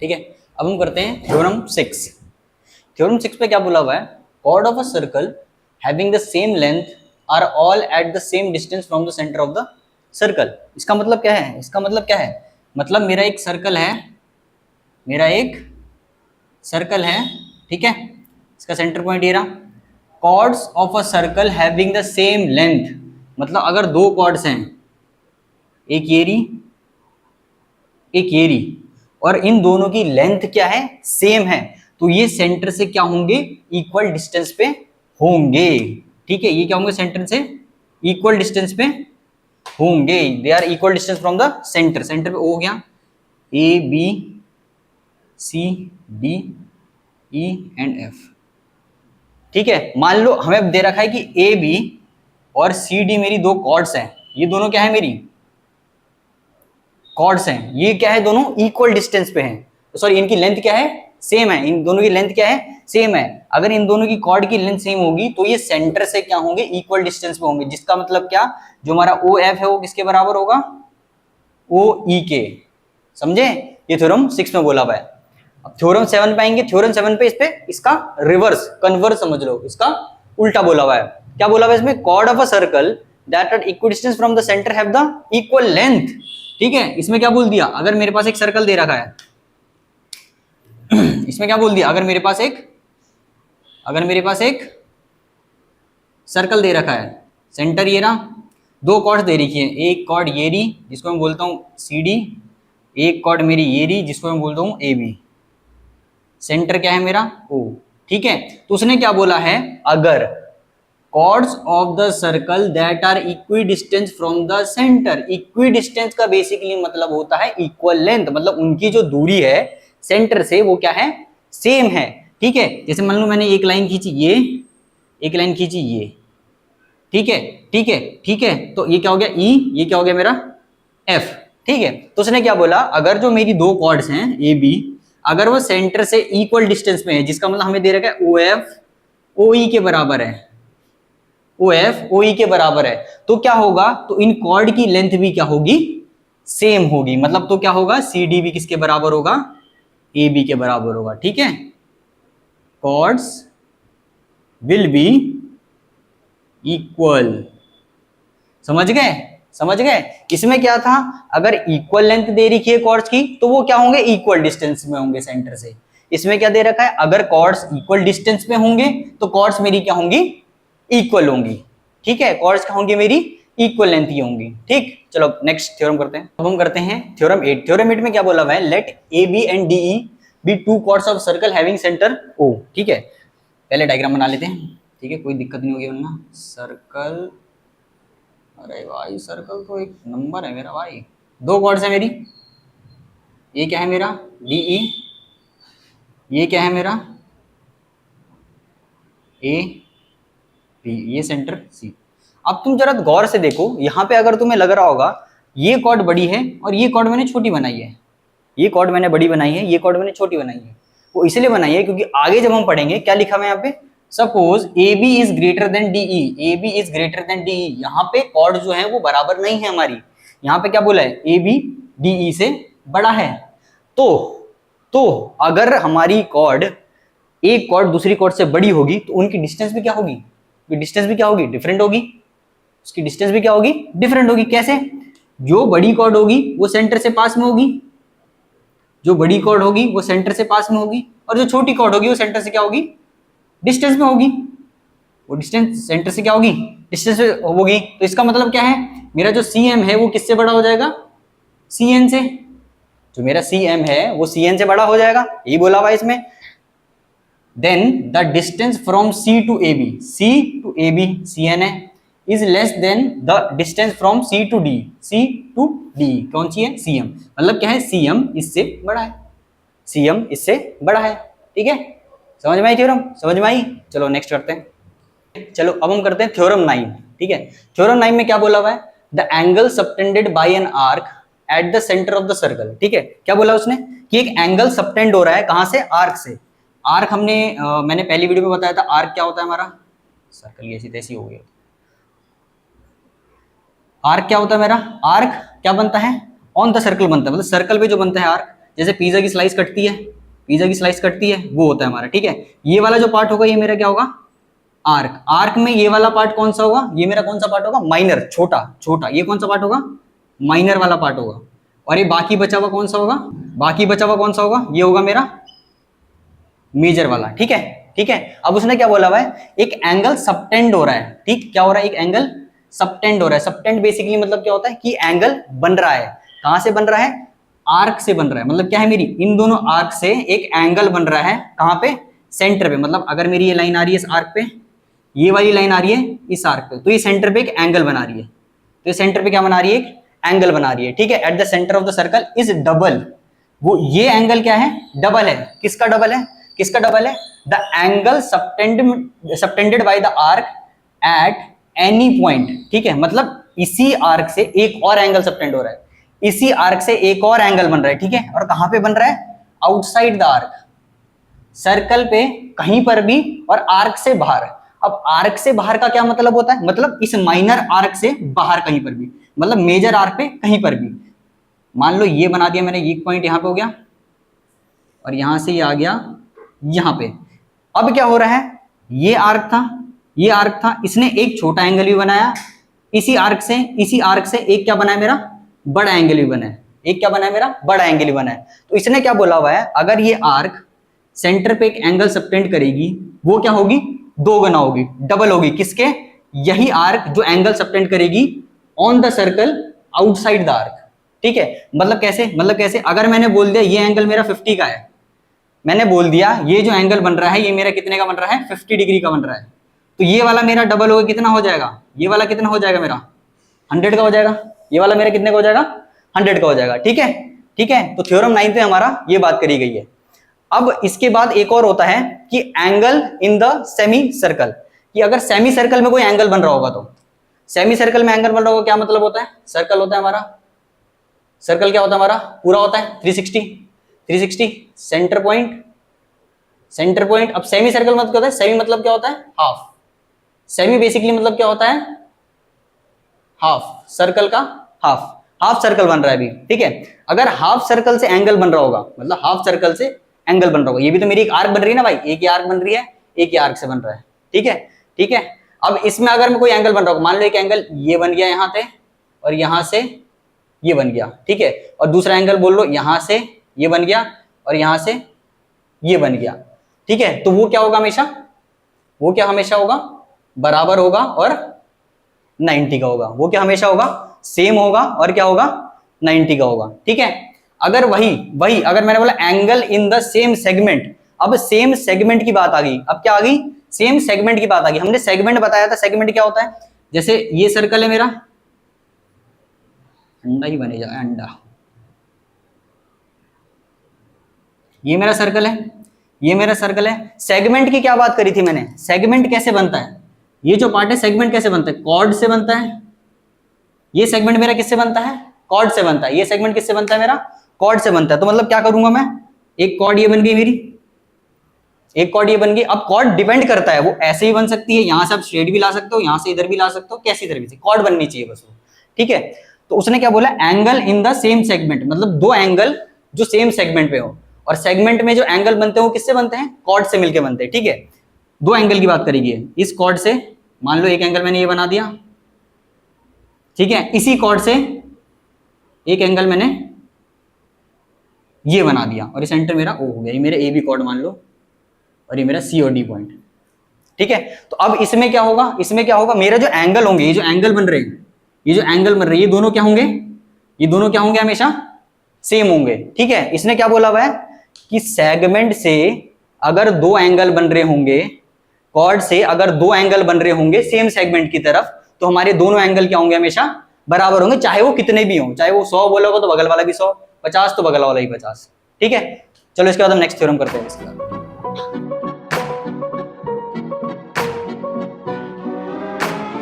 ठीक है, अब हम करते हैं थ्योरम 6। थ्योरम 6 पे क्या बोला हुआ है, chord of a circle having the same length are all at the same distance from the centre of the circle. इसका मतलब क्या है, इसका मतलब क्या है, मतलब मेरा एक सर्कल है, मेरा एक सर्कल है, ठीक है, इसका सेंटर पॉइंट ये रहा। Chords of a circle having the same length, मतलब अगर दो कॉर्ड्स हैं, एक ये रही एक ये रही, और इन दोनों की लेंथ क्या है, सेम है, तो ये सेंटर से क्या होंगे, इक्वल डिस्टेंस पे होंगे। ठीक है, ये क्या होंगे, सेंटर से इक्वल डिस्टेंस पे होंगे, they are equal distance from the centre. Centre पे ओ हो गया, A B C D E and F. ठीक है, मान लो हमें दे रखा है कि ए बी और सी डी मेरी दो कॉर्ड्स हैं, ये दोनों क्या है, मेरी कॉर्ड्स हैं, ये क्या है, दोनों इक्वल डिस्टेंस पे हैं, सॉरी इनकी लेंथ क्या है, सेम है, इन दोनों की लेंथ क्या है, सेम है। अगर इन दोनों की कॉर्ड की लेंथ सेम होगी तो ये सेंटर से क्या होंगे, इक्वल डिस्टेंस पे होंगे, जिसका मतलब क्या, जो हमारा ओ एफ है वो किसके बराबर होगा, ओ ई के। समझे, ये थ्योरम 6 में बोला हुआ है। अब थ्योरम 7 पे आएंगे, थ्योरम 7 पे इस पे इसका रिवर्स कन्वर्स समझ लो, इसका उल्टा बोला हुआ है। क्या बोला हुआ है इसमें, chord of a circle that are equidistance from the centre have the equal length. ठीक है, इसमें क्या बोल दिया, अगर मेरे पास एक सर्कल दे रखा है इसमें क्या बोल दिया, अगर मेरे पास एक सर्कल दे रखा है, सेंटर ये रहा, दो कॉर्ड्स दे रखी है, एक कॉर्ड ये रही जिसको मैं बोलता हूँ सी डी, एक कॉर्ड मेरी ये रही जिसको मैं बोलता हूँ ए बी, सेंटर क्या है मेरा ओ। ठीक है, तो उसने क्या बोला है, अगर chords of the circle that are equidistance from the centre, equidistance का बेसिकली मतलब होता है इक्वल लेंथ, मतलब उनकी जो दूरी है सेंटर से वो क्या है, सेम है। ठीक है, जैसे मान लो मैंने एक लाइन खींची ये, एक लाइन खींची ये, ठीक है ठीक है ठीक है, तो ये क्या हो गया ई, ये क्या हो गया मेरा एफ। ठीक है, तो उसने क्या बोला, अगर जो मेरी दो कॉर्ड्स हैं ए बी, अगर वो सेंटर से इक्वल डिस्टेंस में है, जिसका मतलब हमें दे रखा है ओ एफ ओ ई के बराबर है, ओ एफ ओ ई के बराबर है, तो क्या होगा, तो इन कॉर्ड की लेंथ भी क्या होगी, सेम होगी, मतलब तो क्या होगा, सी डी भी किसके बराबर होगा, ए बी के बराबर होगा। ठीक है, कॉर्ड्स विल बी इक्वल। समझ गए, समझ गए, इसमें क्या था, अगर इक्वल लेंथ दे रखी है कॉर्ड्स की तो वो क्या होंगे, इक्वल डिस्टेंस में होंगे सेंटर से। इसमें क्या दे रखा है, अगर कॉर्ड्स इक्वल डिस्टेंस में होंगे तो कॉर्ड्स मेरी क्या होंगी, इक्वल होंगी। ठीक है, कॉर्ड्स क्या होंगी, मेरी इक्वल लेंथ ही होंगी। ठीक, चलो नेक्स्ट थ्योरम करते हैं। अब हम करते हैं थ्योरम 8। थ्योरम 8 में क्या बोला हुआ है, let A B and D E be two chords of circle having centre O. ठीक है, पहले डायग्राम बना लेते हैं, ठीक है, कोई दिक्कत नहीं होगी वरना। सर्कल, अरे भाई सर्कल तो एक नंबर है मेरा भाई, दो कॉर्ड्स है मेरी, ये क्या है मेरा डी ई, ये क्या है मेरा ए बी, ये सेंटर सी। अब तुम जरा गौर से देखो, यहाँ पे अगर तुम्हें लग रहा होगा ये कॉर्ड बड़ी है और ये कॉर्ड मैंने छोटी बनाई है, ये कॉर्ड मैंने बड़ी बनाई है, ये कॉर्ड मैंने छोटी बनाई है, वो इसलिए बनाई है क्योंकि आगे जब हम पढ़ेंगे क्या लिखा हुआ है यहाँ पे, suppose A B is greater than D E, A B is greater than D E, यहाँ पे कॉर्ड जो है वो बराबर नहीं है हमारी, यहाँ पे क्या बोला है, ए बी डी ई से बड़ा है। तो अगर हमारी कॉर्ड, एक कॉर्ड दूसरी कॉर्ड से बड़ी होगी तो उनकी डिस्टेंस भी क्या होगी, डिस्टेंस भी क्या होगी, डिफरेंट होगी, उसकी डिस्टेंस भी क्या होगी, डिफरेंट होगी। कैसे, जो बड़ी कॉर्ड होगी वो सेंटर से पास में होगी, जो बड़ी कॉर्ड होगी वो सेंटर से पास में होगी, और जो छोटी कॉर्ड होगी वो सेंटर से क्या होगी, डिस्टेंस में होगी, वो डिस्टेंस सेंटर से क्या होगी, डिस्टेंस में होगी। तो इसका मतलब क्या है, मेरा जो सी एम है वो किससे बड़ा हो जाएगा, सी एन से, जो मेरा सी एम है वो सी एन से बड़ा हो जाएगा, यही बोला हुआ इसमें। Then the distance from C to A B, C to A B C N है, is less than the distance from C to D, C to D कौन सी है, सी एम, मतलब क्या है, सी एम इससे बड़ा है, सी एम इससे बड़ा है। ठीक है, समझ में आई थ्योरम, समझ में आई। चलो नेक्स्ट करते हैं, चलो अब हम करते हैं थ्योरम 9। ठीक है, थ्योरम 9 में क्या बोला हुआ है, the angle subtended bye an arc at the centre of the circle. ठीक है, क्या बोला उसने कि एक एंगल सबटेंड हो रहा है, कहां से, आर्क से। आर्क हमने मैंने पहली वीडियो में बताया था, आर्क क्या होता है हमारा, सर्कल ऐसी तैसी हो गई, आर्क क्या होता है मेरा, आर्क क्या बनता है, ऑन द सर्कल बनता है, मतलब सर्कल पे जो बनता है आर्क, जैसे पिज्जा की स्लाइस कटती है, पिज्जा की स्लाइस कटती है, वो होता है हमारा, ठीक है। ये वाला जो पार्ट होगा ये मेरा क्या होगा, आर्क। आर्क में ये वाला पार्ट कौन सा होगा, ये मेरा कौन सा पार्ट होगा, माइनर, छोटा छोटा। ये कौन सा पार्ट होगा, माइनर वाला पार्ट होगा। और ये बाकी बचा हुआ कौन सा होगा, बाकी बचा हुआ कौन सा होगा, ये होगा मेरा मेजर वाला, ठीक है। ठीक है, अब उसने क्या बोला हुआ है, एक एंगल सबटेंड हो रहा है, ठीक, क्या हो रहा है, एक एंगल सबटेंड हो रहा है। सबटेंड बेसिकली मतलब क्या होता है कि एंगल बन रहा है। कहां से बन रहा है, आर्क से बन रहा है। मतलब क्या है, मेरी इन दोनों आर्क से एक एंगल बन रहा है। कहां पे, सेंटर पे। मतलब अगर मेरी ये लाइन आ रही है इस आर्क पे, ये वाली लाइन आ रही है इस आर्क पे, तो ये सेंटर पे एक एंगल बना रही है। तो ये सेंटर पे क्या बना रही है, एक एंगल बना रही है, ठीक है। At the centre of the circle is double. वो ये एंगल क्या है, डबल है। किसका डबल है, किसका डबल है, the angle subtended by the arc at any point, ठीक है। मतलब इसी आर्क से एक और एंगल सबटेंड हो रहा है, इसी आर्क से एक और एंगल बन रहा है, ठीक है। और कहां पे बन रहा है, आउटसाइड द आर्क, सर्कल पे कहीं पर भी, और आर्क से बाहर। अब आर्क से बाहर का क्या मतलब होता है, मतलब इस माइनर आर्क से बाहर कहीं पर भी, मतलब मेजर आर्क पे कहीं पर भी। मान लो ये बना दिया मैंने, एक पॉइंट यहां पे हो गया, और यहां से ये आ गया यहां पे। अब क्या हो रहा है, ये आर्क था, ये आर्क था, इसने एक छोटा एंगल भी बनाया, इसी आर्क से एक क्या बना है मेरा, बड़ा एंगल भी बना है। एक क्या बना है मेरा, बड़ा एंगल भी बना है। तो इसने क्या बोला हुआ है, अगर ये आर्क सेंटर पे एक एंगल सबटेंड करेगी, वो क्या होगी, दो गुना होगी, डबल होगी। किसके, यही आर्क जो एंगल सबटेंड करेगी on the circle outside the arc, ठीक है। मतलब कैसे, मतलब कैसे, अगर मैंने बोल दिया ये एंगल मेरा 50 का है, मैंने बोल दिया ये जो एंगल बन रहा है ये मेरा कितने का बन रहा है, 50 डिग्री का बन रहा है, तो ये वाला मेरा डबल होगा, कितना हो जाएगा, ये वाला कितना हो जाएगा मेरा, 100 का हो जाएगा। ये वाला मेरा कितने का हो जाएगा, 100 का हो जाएगा, ठीक है। ठीक है, तो थ्योरम 9 पे हमारा ये बात करी गई है। अब इसके बाद एक और होता है कि angle in the semi circle, कि अगर सेमी सर्कल में कोई एंगल बन रहा होगा, तो सेमी सर्कल में एंगल बन रहा होगा, क्या मतलब होता है, सर्कल होता है हमारा, सर्कल क्या होता है हमारा, पूरा होता है 360 सेंटर पॉइंट, सेंटर पॉइंट। अब सेमी सर्कल मतलब क्या होता है, सेमी मतलब क्या होता है, हाफ। सेमी बेसिकली मतलब क्या होता है, हाफ, सर्कल का हाफ, हाफ सर्कल बन रहा है अभी, ठीक है। अगर हाफ सर्कल से एंगल बन रहा होगा, मतलब हाफ सर्कल से एंगल बन रहा होगा, ये भी तो मेरी एक आर्क बन रही है ना भाई, एक ही आर्क बन रही है, एक ही आर्क से बन रहा है, ठीक है। ठीक है, अब इसमें अगर मैं कोई एंगल बन रहा होगा, मान लो एक एंगल ये बन गया यहां से, और यहां से ये बन गया, ठीक है। और दूसरा एंगल बोल लो यहां से ये बन गया, और यहां से ये बन गया, ठीक है। तो वो क्या होगा हमेशा, वो क्या हमेशा होगा, बराबर होगा और 90 का होगा। वो क्या हमेशा होगा, सेम होगा, और क्या होगा, 90 का होगा, ठीक है। अगर वही अगर मैंने बोला angle in the same segment, अब सेम सेगमेंट की बात आ गई। अब क्या आ गई, सेम सेगमेंट की बात आ गई। हमने सेगमेंट बताया था, सेगमेंट क्या होता है, जैसे ये सर्कल है मेरा, अंडा ही बनेगा अंडा, ये मेरा सर्कल है, ये मेरा सर्कल है। सेगमेंट की क्या बात करी थी मैंने, सेगमेंट कैसे बनता है, ये जो पार्ट है सेगमेंट कैसे बनता है, कॉर्ड से बनता है। ये सेगमेंट मेरा किससे बनता है, कॉर्ड से बनता है। ये सेगमेंट किससे बनता है, मेरा कॉर्ड से बनता है। तो मतलब क्या करूंगा मैं, एक कॉर्ड ये बन गई मेरी, एक कॉर्ड ये बन गई। अब कॉर्ड डिपेंड करता है, वो ऐसे ही बन सकती है, यहां से आप स्ट्रेट भी ला सकते हो, यहां से इधर भी ला सकते हो, कैसी इधर भी, कॉर्ड बननी चाहिए बस वो, ठीक है। तो उसने क्या बोला, angle in the same segment, मतलब दो एंगल जो सेम सेगमेंट पे हो। और सेगमेंट में जो एंगल बनते हैं वो किससे बनते हैं, कॉर्ड से मिलकर बनते हैं, ठीक है। दो एंगल की बात करेगी, इस कॉर्ड से मान लो एक एंगल मैंने ये बना दिया, ठीक है। इसी कॉर्ड से एक एंगल मैंने ये बना दिया, और ये सेंटर मेरा ओ हो गया, ये मेरा ए बी कॉर्ड मान लो, और ये मेरा सी और डी पॉइंट, ठीक है। तो अब इसमें क्या होगा, इसमें क्या होगा, मेरा जो एंगल होंगे, ये जो एंगल बन रहे हैं, ये जो एंगल बन रहे हैं, ये दोनों क्या होंगे, ये दोनों क्या होंगे, हमेशा सेम होंगे, ठीक है। इसने क्या बोला हुआ है कि सेगमेंट से अगर दो एंगल बन रहे होंगे, कॉर्ड से अगर दो एंगल बन रहे होंगे सेम सेगमेंट की तरफ, तो हमारे दोनों एंगल क्या होंगे, हमेशा बराबर होंगे, चाहे वो कितने भी हों। चाहे वो 100 बोलोगे तो बगल वाला भी 100, 50 तो बगल वाला ही 50, ठीक है। चलो इसके बाद हम नेक्स्ट थ्योरम करते हैं इसके बाद।